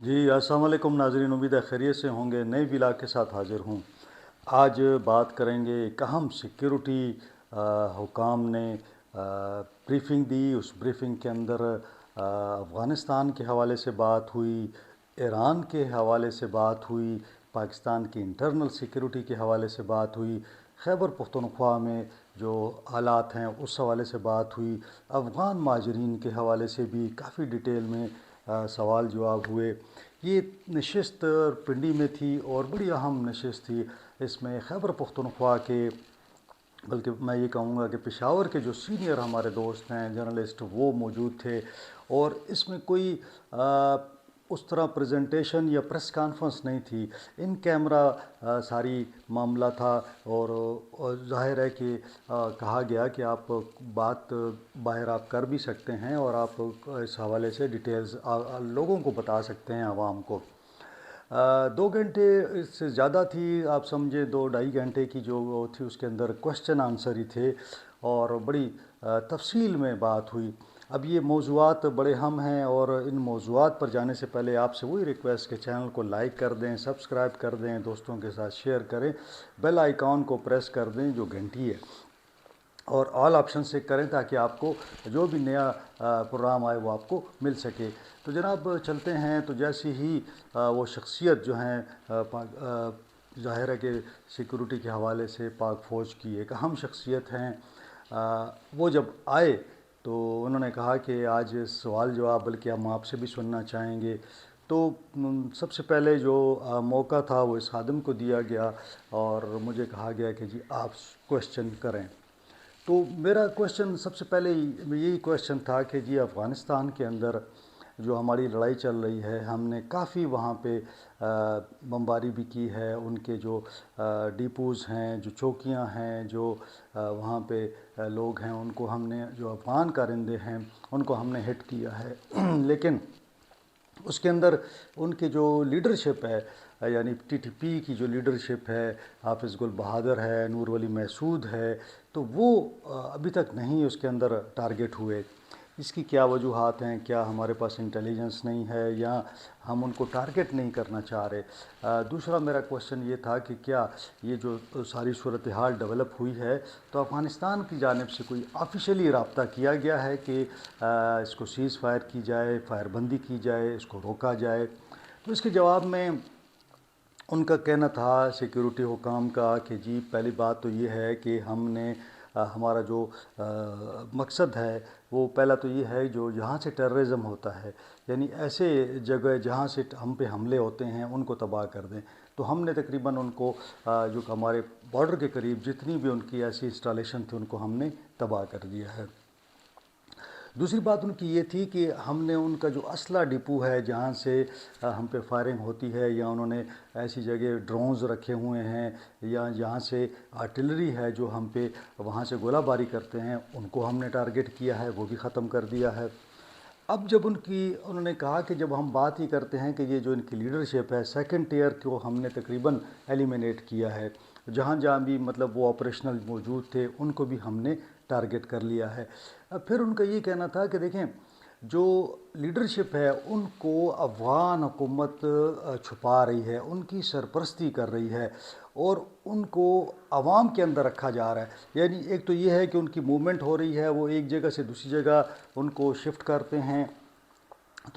جی السلام علیکم ناظرین، امید ہے خیریت سے ہوں گے۔ نئے ولاگ کے ساتھ حاضر ہوں۔ آج بات کریں گے ایک اہم سیکیورٹی حکام نے بریفنگ دی۔ اس بریفنگ کے اندر افغانستان کے حوالے سے بات ہوئی، ایران کے حوالے سے بات ہوئی، پاکستان کی انٹرنل سیکیورٹی کے حوالے سے بات ہوئی، خیبر پختونخوا میں جو حالات ہیں اس حوالے سے بات ہوئی، افغان مہاجرین کے حوالے سے بھی کافی ڈیٹیل میں سوال جواب ہوئے۔ یہ نشست پنڈی میں تھی اور بڑی اہم نشست تھی۔ اس میں خیبر پختونخوا کے، بلکہ میں یہ کہوں گا کہ پشاور کے جو سینئر ہمارے دوست ہیں جرنلسٹ، وہ موجود تھے۔ اور اس میں کوئی اس طرح پریزنٹیشن یا پریس کانفرنس نہیں تھی، ان کیمرہ ساری معاملہ تھا۔ اور ظاہر ہے کہ کہا گیا کہ آپ بات باہر آپ کر بھی سکتے ہیں اور آپ اس حوالے سے ڈیٹیلز لوگوں کو بتا سکتے ہیں، عوام کو۔ 2 گھنٹے سے زیادہ تھی، آپ سمجھے 2 ڈھائی گھنٹے کی جو وہ تھی، اس کے اندر کوشچن آنسر ہی تھے اور بڑی تفصیل میں بات ہوئی۔ اب یہ موضوعات بڑے اہم ہیں اور ان موضوعات پر جانے سے پہلے آپ سے وہی ریکویسٹ کہ چینل کو لائک کر دیں، سبسکرائب کر دیں، دوستوں کے ساتھ شیئر کریں، بیل آئیکن کو پریس کر دیں جو گھنٹی ہے، اور آل آپشن سے کریں تاکہ آپ کو جو بھی نیا پروگرام آئے وہ آپ کو مل سکے۔ تو جناب چلتے ہیں۔ تو جیسے ہی وہ شخصیت جو ہیں ظاہر ہے کہ سیکورٹی کے حوالے سے پاک فوج کی ایک اہم شخصیت ہیں، وہ جب آئے تو انہوں نے کہا کہ آج سوال جواب بلکہ ہم آپ سے بھی سننا چاہیں گے۔ تو سب سے پہلے جو موقع تھا وہ اس خادم کو دیا گیا اور مجھے کہا گیا کہ جی آپ کوشچن کریں۔ تو میرا کوشچن سب سے پہلے یہی کوشچن تھا کہ جی افغانستان کے اندر جو ہماری لڑائی چل رہی ہے، ہم نے کافی وہاں پہ بمباری بھی کی ہے، ان کے جو ڈیپوز ہیں، جو چوکیاں ہیں، جو وہاں پہ لوگ ہیں، ان کو ہم نے، جو افغان کارندے ہیں ان کو ہم نے ہٹ کیا ہے۔ لیکن اس کے اندر ان کی جو لیڈرشپ ہے، یعنی ٹی ٹی پی کی جو لیڈرشپ ہے، حافظ گل بہادر ہے، نور ولی محسود ہے، تو وہ ابھی تک نہیں اس کے اندر ٹارگٹ ہوئے۔ اس کی کیا وجوہات ہیں؟ کیا ہمارے پاس انٹیلیجنس نہیں ہے یا ہم ان کو ٹارگٹ نہیں کرنا چاہ رہے؟ دوسرا میرا کوشچن یہ تھا کہ کیا یہ جو ساری صورتحال ڈیولپ ہوئی ہے تو افغانستان کی جانب سے کوئی آفیشیلی رابطہ کیا گیا ہے کہ اس کو سیز فائر کی جائے، فائر بندی کی جائے، اس کو روکا جائے؟ تو اس کے جواب میں ان کا کہنا تھا سیکیورٹی حکام کا کہ جی پہلی بات تو یہ ہے کہ ہم نے ہمارا جو مقصد ہے وہ پہلا تو یہ ہے جو جہاں سے ٹیررزم ہوتا ہے، یعنی ایسے جگہ جہاں سے ہم پہ حملے ہوتے ہیں ان کو تباہ کر دیں۔ تو ہم نے تقریباً ان کو جو کہ ہمارے بارڈر کے قریب جتنی بھی ان کی ایسی انسٹالیشن تھی ان کو ہم نے تباہ کر دیا ہے۔ دوسری بات ان کی یہ تھی کہ ہم نے ان کا جو اسلحہ ڈپو ہے جہاں سے ہم پہ فائرنگ ہوتی ہے، یا انہوں نے ایسی جگہ ڈرونز رکھے ہوئے ہیں یا جہاں سے آرٹلری ہے جو ہم پہ وہاں سے گولہ باری کرتے ہیں، ان کو ہم نے ٹارگٹ کیا ہے، وہ بھی ختم کر دیا ہے۔ اب جب انہوں نے کہا کہ جب ہم بات ہی کرتے ہیں کہ یہ جو ان کی لیڈرشپ ہے، سیکنڈ ٹیئر کو ہم نے تقریباً ایلیمینیٹ کیا ہے، جہاں جہاں بھی مطلب وہ آپریشنل موجود تھے ان کو بھی ہم نے ٹارگٹ کر لیا ہے۔ پھر ان کا یہ کہنا تھا کہ دیکھیں جو لیڈرشپ ہے ان کو افغان حکومت چھپا رہی ہے، ان کی سرپرستی کر رہی ہے اور ان کو عوام کے اندر رکھا جا رہا ہے۔ یعنی ایک تو یہ ہے کہ ان کی موومنٹ ہو رہی ہے، وہ ایک جگہ سے دوسری جگہ ان کو شفٹ کرتے ہیں۔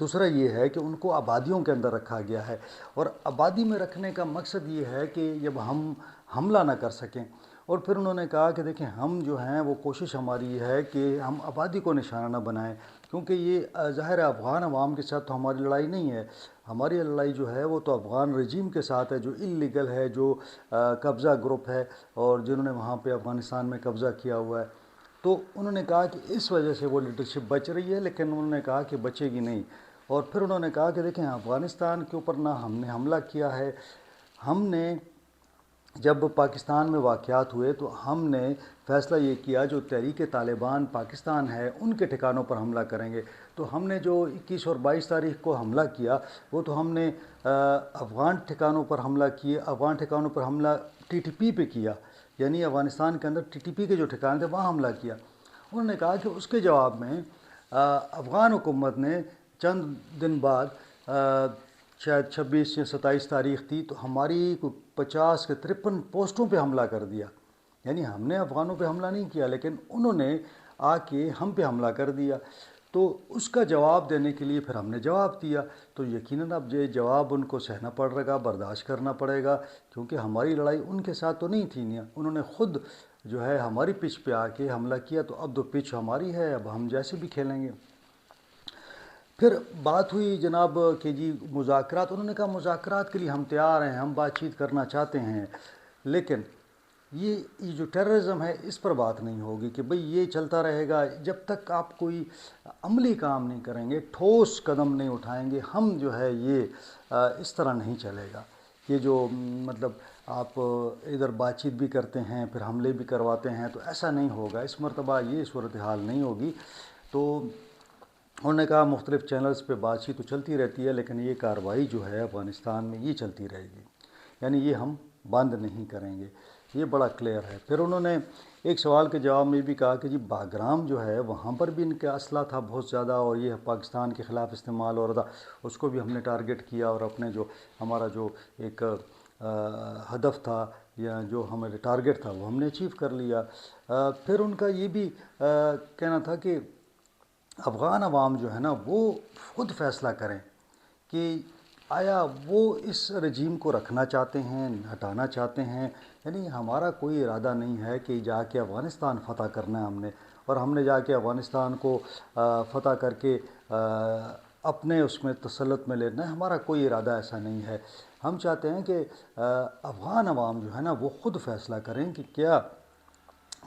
دوسرا یہ ہے کہ ان کو آبادیوں کے اندر رکھا گیا ہے، اور آبادی میں رکھنے کا مقصد یہ ہے کہ جب ہم حملہ نہ کر سکیں۔ اور پھر انہوں نے کہا کہ دیکھیں ہم جو ہیں وہ کوشش ہماری یہ ہے کہ ہم آبادی کو نشانہ نہ بنائیں، کیونکہ یہ ظاہر ہے افغان عوام کے ساتھ تو ہماری لڑائی نہیں ہے، ہماری لڑائی جو ہے وہ تو افغان رجیم کے ساتھ ہے جو اللیگل ہے، جو قبضہ گروپ ہے اور جنہوں نے وہاں پہ افغانستان میں قبضہ کیا ہوا ہے۔ تو انہوں نے کہا کہ اس وجہ سے وہ لیڈرشپ بچ رہی ہے، لیکن انہوں نے کہا کہ بچے گی نہیں۔ اور پھر انہوں نے کہا کہ دیکھیں افغانستان کے اوپر نہ ہم نے حملہ کیا ہے، ہم نے جب پاکستان میں واقعات ہوئے تو ہم نے فیصلہ یہ کیا جو تحریک طالبان پاکستان ہے ان کے ٹھکانوں پر حملہ کریں گے۔ تو ہم نے جو 21 اور 22 تاریخ کو حملہ کیا وہ تو ہم نے افغان ٹھکانوں پر حملہ کیے، افغان ٹھکانوں پر حملہ ٹی ٹی پی پہ کیا، یعنی افغانستان کے اندر ٹی ٹی پی کے جو ٹھکانے تھے وہاں حملہ کیا۔ انہوں نے کہا کہ اس کے جواب میں افغان حکومت نے چند دن بعد شاید 26 یا 27 تاریخ تھی، تو ہماری کوئی 50 کے 53 پوسٹوں پہ حملہ کر دیا. یعنی ہم نے افغانوں پہ حملہ نہیں کیا، لیکن انہوں نے آ کے ہم پہ حملہ کر دیا. تو اس کا جواب دینے کے لیے پھر ہم نے جواب دیا. تو یقیناً اب یہ جواب ان کو سہنا پڑے گا، برداشت کرنا پڑے گا، کیونکہ ہماری لڑائی ان کے ساتھ تو نہیں تھی. انہوں نے خود جو ہے ہماری پچ پہ آ کے حملہ کیا، تو اب تو پچ ہماری ہے، اب ہم جیسے بھی کھیلیں گے. پھر بات ہوئی جناب کہ جی مذاکرات. انہوں نے کہا مذاکرات کے لیے ہم تیار ہیں، ہم بات چیت کرنا چاہتے ہیں، لیکن یہ جو ٹیررزم ہے اس پر بات نہیں ہوگی کہ بھئی یہ چلتا رہے گا جب تک آپ کوئی عملی کام نہیں کریں گے، ٹھوس قدم نہیں اٹھائیں گے. ہم جو ہے یہ اس طرح نہیں چلے گا. یہ جو مطلب آپ ادھر بات چیت بھی کرتے ہیں پھر حملے بھی کرواتے ہیں، تو ایسا نہیں ہوگا. اس مرتبہ یہ صورتحال نہیں ہوگی. تو انہوں نے کہا مختلف چینلز پہ بات چیت تو چلتی رہتی ہے، لیکن یہ کارروائی جو ہے افغانستان میں یہ چلتی رہے گی، یعنی یہ ہم بند نہیں کریں گے. یہ بڑا کلیئر ہے. پھر انہوں نے ایک سوال کے جواب میں بھی کہا کہ جی باگرام جو ہے وہاں پر بھی ان کا اسلحہ تھا بہت زیادہ، اور یہ پاکستان کے خلاف استعمال ہو رہا تھا. اس کو بھی ہم نے ٹارگٹ کیا، اور اپنے جو ہمارا جو ایک ہدف تھا یا جو ہمارے ٹارگٹ تھا وہ ہم نے اچیو کر لیا. پھر ان کا یہ بھی کہنا تھا کہ افغان عوام جو ہے نا وہ خود فیصلہ کریں کہ آیا وہ اس رجیم کو رکھنا چاہتے ہیں، ہٹانا چاہتے ہیں. یعنی ہمارا کوئی ارادہ نہیں ہے کہ جا کے افغانستان فتح کرنا ہے ہم نے، اور ہم نے جا کے افغانستان کو فتح کر کے اپنے اس میں تسلط میں لینا ہے. ہمارا کوئی ارادہ ایسا نہیں ہے. ہم چاہتے ہیں کہ افغان عوام جو ہے نا وہ خود فیصلہ کریں کہ کیا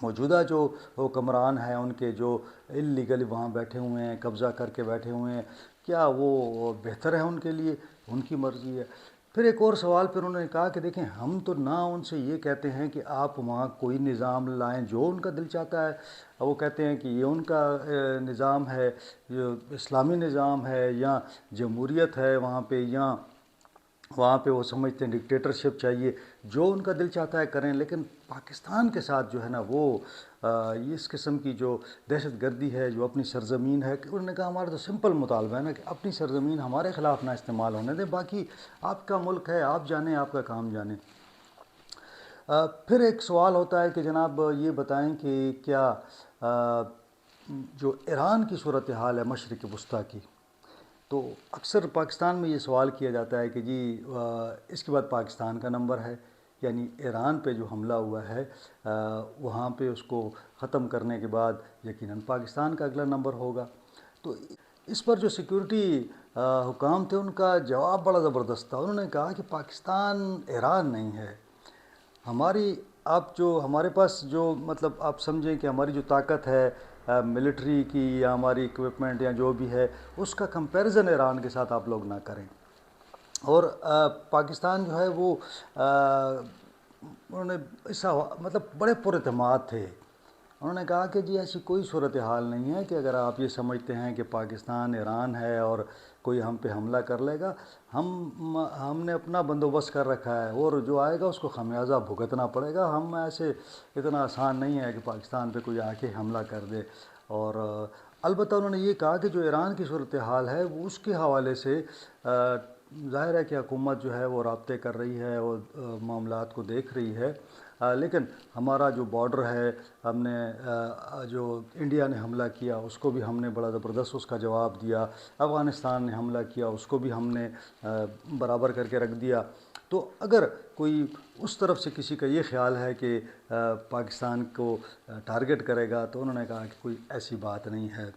موجودہ جو حکمران ہیں ان کے جو اللیگل وہاں بیٹھے ہوئے ہیں، قبضہ کر کے بیٹھے ہوئے ہیں، کیا وہ بہتر ہے ان کے لیے، ان کی مرضی ہے. پھر ایک اور سوال پھر انہوں نے کہا کہ دیکھیں ہم تو نہ ان سے یہ کہتے ہیں کہ آپ وہاں کوئی نظام لائیں جو ان کا دل چاہتا ہے. وہ کہتے ہیں کہ یہ ان کا نظام ہے، یہ اسلامی نظام ہے یا جمہوریت ہے وہاں پہ، یا وہاں پہ وہ سمجھتے ہیں ڈکٹیٹرشپ چاہیے. جو ان کا دل چاہتا ہے کریں، لیکن پاکستان کے ساتھ جو ہے نا وہ اس قسم کی جو دہشت گردی ہے جو اپنی سرزمین ہے، انہوں نے کہا ہمارا تو سمپل مطالبہ ہے نا کہ اپنی سرزمین ہمارے خلاف نہ استعمال ہونے دیں، باقی آپ کا ملک ہے، آپ جانیں، آپ کا کام جانیں. پھر ایک سوال ہوتا ہے کہ جناب یہ بتائیں کہ کیا جو ایران کی صورتحال ہے مشرق وسطیٰ کی، تو اکثر پاکستان میں یہ سوال کیا جاتا ہے کہ جی اس کے بعد پاکستان کا نمبر ہے، یعنی ایران پہ جو حملہ ہوا ہے وہاں پہ اس کو ختم کرنے کے بعد یقیناً پاکستان کا اگلا نمبر ہوگا. تو اس پر جو سیکورٹی حکام تھے ان کا جواب بڑا زبردست تھا. انہوں نے کہا کہ پاکستان ایران نہیں ہے. ہماری آپ جو ہمارے پاس جو مطلب آپ سمجھیں کہ ہماری جو طاقت ہے ملٹری کی یا ہماری اکوپمنٹ یا جو بھی ہے، اس کا کمپیریزن ایران کے ساتھ آپ لوگ نہ کریں. اور پاکستان جو ہے وہ انہوں نے ایسا مطلب بڑے پراعتماد تھے. انہوں نے کہا کہ جی ایسی کوئی صورتحال نہیں ہے کہ اگر آپ یہ سمجھتے ہیں کہ پاکستان ایران ہے اور کوئی ہم پہ حملہ کر لے گا، ہم نے اپنا بندوبست کر رکھا ہے، اور جو آئے گا اس کو خمیازہ بھگتنا پڑے گا. ہم ایسے اتنا آسان نہیں ہے کہ پاکستان پہ کوئی آ کے حملہ کر دے. اور البتہ انہوں نے یہ کہا کہ جو ایران کی صورتحال ہے وہ اس کے حوالے سے ظاہر ہے کہ حکومت جو ہے وہ رابطے کر رہی ہے اور معاملات کو دیکھ رہی ہے، لیکن ہمارا جو بارڈر ہے، ہم نے جو انڈیا نے حملہ کیا اس کو بھی ہم نے بڑا زبردست اس کا جواب دیا. افغانستان نے حملہ کیا اس کو بھی ہم نے برابر کر کے رکھ دیا. تو اگر کوئی اس طرف سے کسی کا یہ خیال ہے کہ پاکستان کو ٹارگٹ کرے گا، تو انہوں نے کہا کہ کوئی ایسی بات نہیں ہے.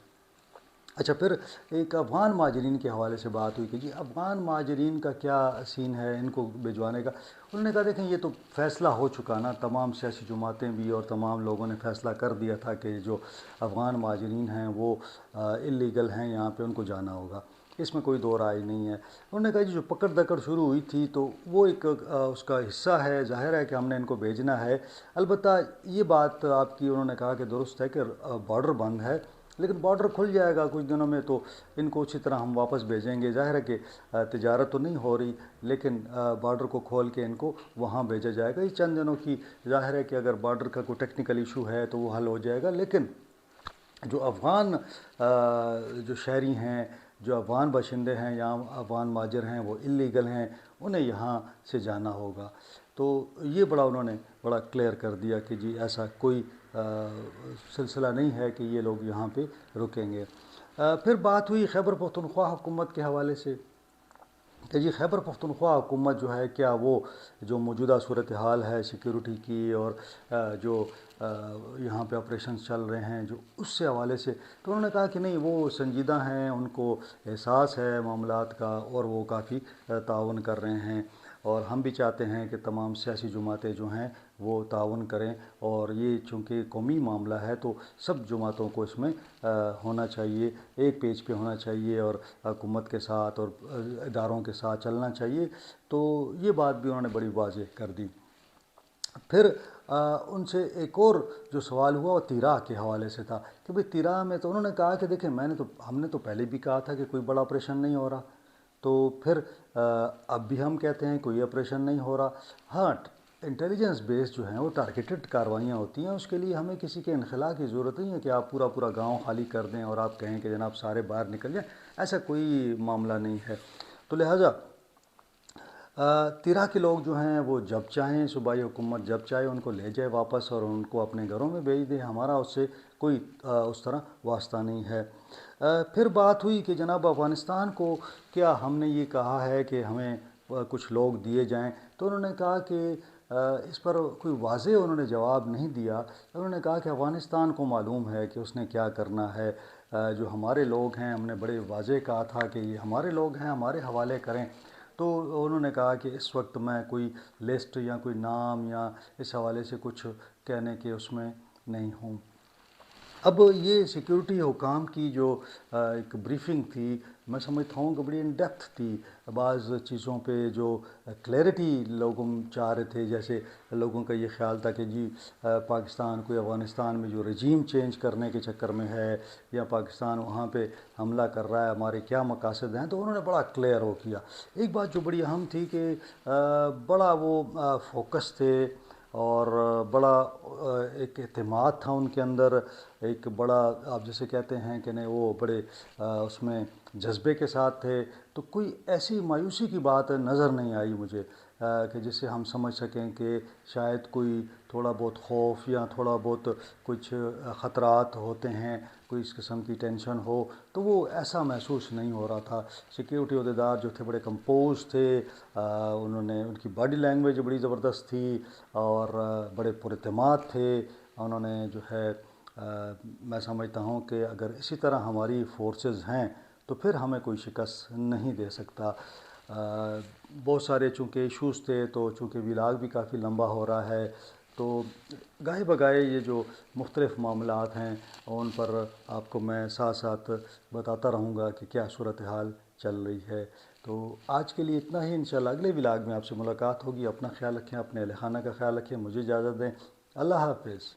اچھا، پھر ایک افغان مہاجرین کے حوالے سے بات ہوئی کہ جی افغان مہاجرین کا کیا سین ہے ان کو بھجوانے کا. انہوں نے کہا دیکھیں یہ تو فیصلہ ہو چکا نا، تمام سیاسی جماعتیں بھی اور تمام لوگوں نے فیصلہ کر دیا تھا کہ جو افغان مہاجرین ہیں وہ اللیگل ہیں، یہاں پہ ان کو جانا ہوگا. اس میں کوئی دو رائے نہیں ہے. انہوں نے کہا جی جو پکڑ دکڑ شروع ہوئی تھی تو وہ ایک اس کا حصہ ہے، ظاہر ہے کہ ہم نے ان کو بھیجنا ہے. البتہ یہ بات آپ کی انہوں نے کہا کہ درست ہے کہ بارڈر بند ہے، لیکن بارڈر کھل جائے گا کچھ دنوں میں تو ان کو اسی طرح ہم واپس بھیجیں گے. ظاہر ہے کہ تجارت تو نہیں ہو رہی، لیکن بارڈر کو کھول کے ان کو وہاں بھیجا جائے گا. یہ چند دنوں کی ظاہر ہے کہ اگر بارڈر کا کوئی ٹیکنیکل ایشو ہے تو وہ حل ہو جائے گا. لیکن جو افغان جو شہری ہیں جو افغان باشندے ہیں یا افغان مہاجر ہیں وہ اللیگل ہیں، انہیں یہاں سے جانا ہوگا۔ تو یہ بڑا انہوں نے بڑا کلیئر کر دیا کہ جی ایسا کوئی سلسلہ نہیں ہے کہ یہ لوگ یہاں پہ رکیں گے۔ پھر بات ہوئی خیبر پختونخوا حکومت کے حوالے سے کہ جی خیبر پختونخوا حکومت جو ہے کیا وہ جو موجودہ صورتحال ہے سیکیورٹی کی اور جو یہاں پہ آپریشنز چل رہے ہیں جو اس سے حوالے سے، تو انہوں نے کہا کہ نہیں، وہ سنجیدہ ہیں، ان کو احساس ہے معاملات کا اور وہ کافی تعاون کر رہے ہیں، اور ہم بھی چاہتے ہیں کہ تمام سیاسی جماعتیں جو ہیں وہ تعاون کریں، اور یہ چونکہ قومی معاملہ ہے تو سب جماعتوں کو اس میں ہونا چاہیے، ایک پیج پہ ہونا چاہیے اور حکومت کے ساتھ اور اداروں کے ساتھ چلنا چاہیے۔ تو یہ بات بھی انہوں نے بڑی واضح کر دی۔ پھر ان سے ایک اور جو سوال ہوا وہ تیراہ کے حوالے سے تھا کہ بھئی تیراہ میں، تو انہوں نے کہا کہ دیکھیں ہم نے تو پہلے بھی کہا تھا کہ کوئی بڑا آپریشن نہیں ہو رہا، تو پھر اب بھی ہم کہتے ہیں کوئی آپریشن نہیں ہو رہا۔ ہاں، انٹیلیجنس بیس جو ہیں وہ ٹارگیٹڈ کاروائیاں ہوتی ہیں، اس کے لیے ہمیں کسی کے انخلا کی ضرورت نہیں ہے کہ آپ پورا گاؤں خالی کر دیں اور آپ کہیں کہ جناب سارے باہر نکل جائیں، ایسا کوئی معاملہ نہیں ہے۔ تو لہٰذا تیراہ کے لوگ جو ہیں وہ جب چاہیں، صوبائی حکومت جب چاہے ان کو لے جائے واپس اور ان کو اپنے گھروں میں بھیج دے، ہمارا اس سے کوئی اس طرح واسطہ نہیں ہے۔ پھر بات ہوئی کہ جناب افغانستان کو کیا ہم نے یہ کہا ہے کہ ہمیں کچھ لوگ دیے جائیں، تو انہوں نے کہا کہ اس پر کوئی واضح انہوں نے جواب نہیں دیا۔ انہوں نے کہا کہ افغانستان کو معلوم ہے کہ اس نے کیا کرنا ہے، جو ہمارے لوگ ہیں ہم نے بڑے واضح کہا تھا کہ یہ ہمارے لوگ ہیں، ہمارے حوالے کریں۔ تو انہوں نے کہا کہ اس وقت میں کوئی لسٹ یا کوئی نام یا اس حوالے سے کچھ کہنے کے اس میں نہیں ہوں۔ اب یہ سیکیورٹی حکام کی جو ایک بریفنگ تھی، میں سمجھتا ہوں کہ بڑی ان ڈیپتھ تھی، بعض چیزوں پہ جو کلیئرٹی لوگوں چاہ رہے تھے، جیسے لوگوں کا یہ خیال تھا کہ جی پاکستان کوئی افغانستان میں جو رجیم چینج کرنے کے چکر میں ہے یا پاکستان وہاں پہ حملہ کر رہا ہے، ہمارے کیا مقاصد ہیں، تو انہوں نے بڑا کلیئر ہو کیا۔ ایک بات جو بڑی اہم تھی کہ بڑا وہ فوکس تھے اور بڑا ایک اعتماد تھا ان کے اندر، ایک بڑا آپ جیسے کہتے ہیں کہ نہیں، وہ بڑے اس میں جذبے کے ساتھ تھے۔ تو کوئی ایسی مایوسی کی بات نظر نہیں آئی مجھے کہ جس سے ہم سمجھ سکیں کہ شاید کوئی تھوڑا بہت خوف یا تھوڑا بہت کچھ خطرات ہوتے ہیں، کوئی اس قسم کی ٹینشن ہو، تو وہ ایسا محسوس نہیں ہو رہا تھا۔ سیکیورٹی عہدیدار جو تھے بڑے کمپوز تھے، ان کی باڈی لینگویج بڑی زبردست تھی اور بڑے پراعتماد تھے۔ انہوں نے جو ہے میں سمجھتا ہوں کہ اگر اسی طرح ہماری فورسز ہیں تو پھر ہمیں کوئی شکست نہیں دے سکتا۔ بہت سارے چونکہ ایشوز تھے، تو چونکہ ولاگ بھی کافی لمبا ہو رہا ہے، تو گاہے بگاہے یہ جو مختلف معاملات ہیں ان پر آپ کو میں ساتھ ساتھ بتاتا رہوں گا کہ کیا صورتحال چل رہی ہے۔ تو آج کے لیے اتنا ہی، انشاءاللہ اگلے ولاگ میں آپ سے ملاقات ہوگی۔ اپنا خیال رکھیں، اپنے اہل خانہ کا خیال رکھیں، مجھے اجازت دیں، اللہ حافظ۔